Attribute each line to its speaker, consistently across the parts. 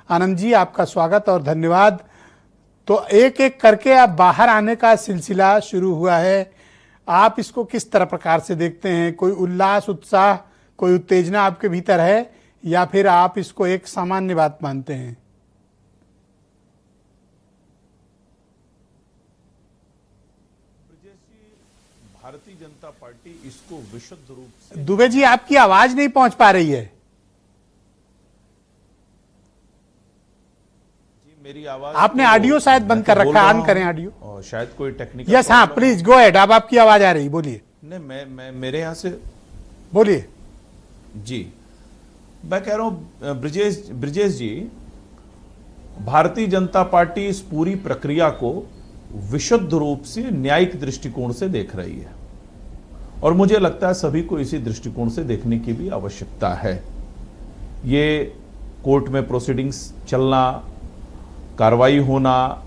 Speaker 1: आनंद जी, आपका स्वागत और धन्यवाद। तो एक एक करके अब बाहर आने का सिलसिला शुरू हुआ है। आप इसको किस तरह प्रकार से देखते हैं? कोई उल्लास, उत्साह, कोई उत्तेजना आपके भीतर है या फिर आप इसको एक सामान्य बात मानते हैं?
Speaker 2: भारतीय जनता पार्टी इसको विशुद्ध रूप से।
Speaker 1: दुबे जी, आपकी आवाज नहीं पहुंच पा रही है।
Speaker 2: जी, मेरी आवाज
Speaker 1: आपने ऑडियो शायद बंद कर रखा है, ऑन करें ऑडियो।
Speaker 2: शायद कोई टेक्निकल।
Speaker 1: यस, हाँ, प्लीज गो अहेड। अब आपकी आवाज आ रही, बोलिए।
Speaker 2: नहीं, मैं मेरे यहां से
Speaker 1: बोलिए।
Speaker 2: जी, मैं कह रहा हूं ब्रिजेश जी, भारतीय जनता पार्टी इस पूरी प्रक्रिया को विशुद्ध रूप से न्यायिक दृष्टिकोण से देख रही है और मुझे लगता है सभी को इसी दृष्टिकोण से देखने की भी आवश्यकता है। ये कोर्ट में प्रोसीडिंग्स चलना, कार्रवाई होना,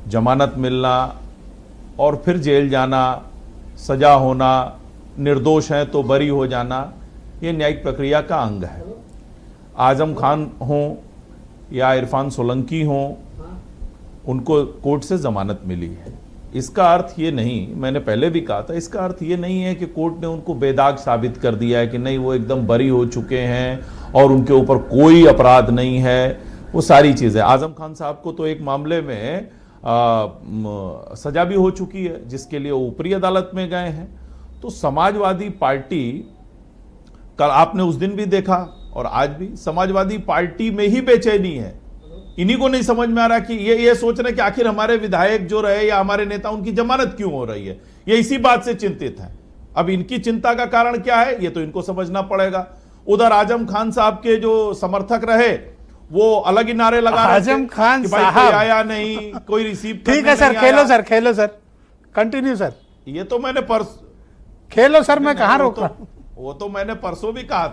Speaker 2: जमानत मिलना और फिर जेल जाना, सजा होना, निर्दोष है तो बरी हो जाना, ये न्यायिक प्रक्रिया का अंग है। आजम खान हो या इरफान सोलंकी हो, उनको कोर्ट से जमानत मिली है। इसका अर्थ ये नहीं, मैंने पहले भी कहा था, इसका अर्थ ये नहीं है कि कोर्ट ने उनको बेदाग साबित कर दिया है कि नहीं वो एकदम बरी हो चुके हैं और उनके ऊपर कोई अपराध नहीं है। वो सारी चीजें, आजम खान साहब को तो एक मामले में सजा भी हो चुकी है जिसके लिए वो ऊपरी अदालत में गए हैं। तो समाजवादी पार्टी, कल आपने उस दिन भी देखा और आज भी समाजवादी पार्टी में ही बेचैनी है। इन्हीं को नहीं समझ में आ रहा कि ये सोच रहे कि आखिर हमारे विधायक जो रहे या हमारे नेता, उनकी जमानत क्यों हो रही है। ये इसी बात से चिंतित है। अब इनकी चिंता का कारण क्या है ये तो इनको समझना पड़ेगा। उधर आजम खान साहब के जो समर्थक रहे वो अलग ही नारे लगा रहे थे।
Speaker 1: आजम खान
Speaker 2: साहब कोई आया नहीं, कोई रिसीव
Speaker 1: ठीक है सर, खेलो सर, कंटिन्यू सर।
Speaker 2: ये तो मैंने
Speaker 1: खेलो सर, मैं कहां रोक रहा हूं?
Speaker 2: वो तो मैंने परसों भी कहा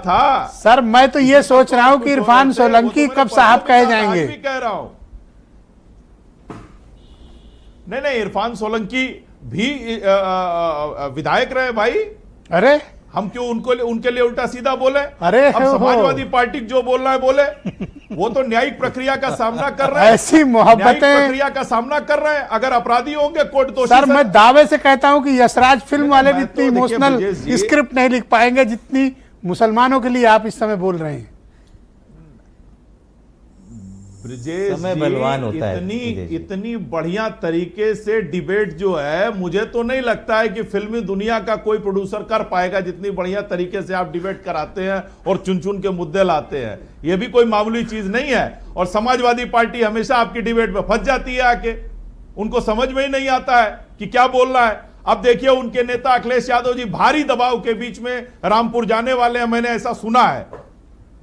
Speaker 2: था।
Speaker 1: सर, मैं तो ये सोच रहा हूं कि इरफान सोलंकी कब साहब कहे जाएंगे।
Speaker 2: भी कह रहा हूं, नहीं, इरफान सोलंकी भी विधायक रहे भाई।
Speaker 1: अरे
Speaker 2: हम क्यों उनके लिए उल्टा सीधा बोले?
Speaker 1: अरे
Speaker 2: अब समाजवादी पार्टी जो बोलना है बोले। वो तो न्यायिक प्रक्रिया का सामना कर रहे हैं।
Speaker 1: ऐसी मोहब्बतें,
Speaker 2: प्रक्रिया का सामना कर रहे हैं। अगर अपराधी होंगे कोर्ट दोषी।
Speaker 1: सर, मैं दावे से कहता हूं कि यशराज फिल्म वाले भी इतनी इमोशनल स्क्रिप्ट नहीं लिख पाएंगे जितनी मुसलमानों के लिए आप इस समय बोल रहे हैं।
Speaker 2: ब्रिजेश जी, इतनी बढ़िया तरीके से डिबेट जो है, मुझे तो नहीं लगता है कि फिल्मी दुनिया का कोई प्रोड्यूसर कर पाएगा जितनी बढ़िया तरीके से आप डिबेट कराते हैं और चुन चुन के मुद्दे लाते हैं। यह भी कोई मामूली चीज नहीं है। और समाजवादी पार्टी हमेशा आपकी डिबेट में फंस जाती है आके। उनको समझ में ही नहीं आता है कि क्या बोलना है। अब देखिए, उनके नेता अखिलेश यादव जी भारी दबाव के बीच में रामपुर जाने वाले हैं, मैंने ऐसा सुना है।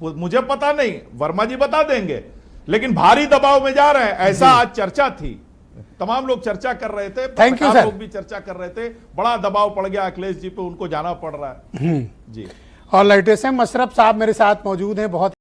Speaker 2: मुझे पता नहीं, वर्मा जी बता देंगे, लेकिन भारी दबाव में जा रहे हैं, ऐसा आज चर्चा थी। तमाम लोग चर्चा कर रहे थे,
Speaker 1: थैंक यू सर।
Speaker 2: लोग भी चर्चा कर रहे थे। बड़ा दबाव पड़ गया अखिलेश जी पे, उनको जाना पड़ रहा है। जी,
Speaker 1: और लाइटेस्ट अशरफ साहब मेरे साथ मौजूद हैं। बहुत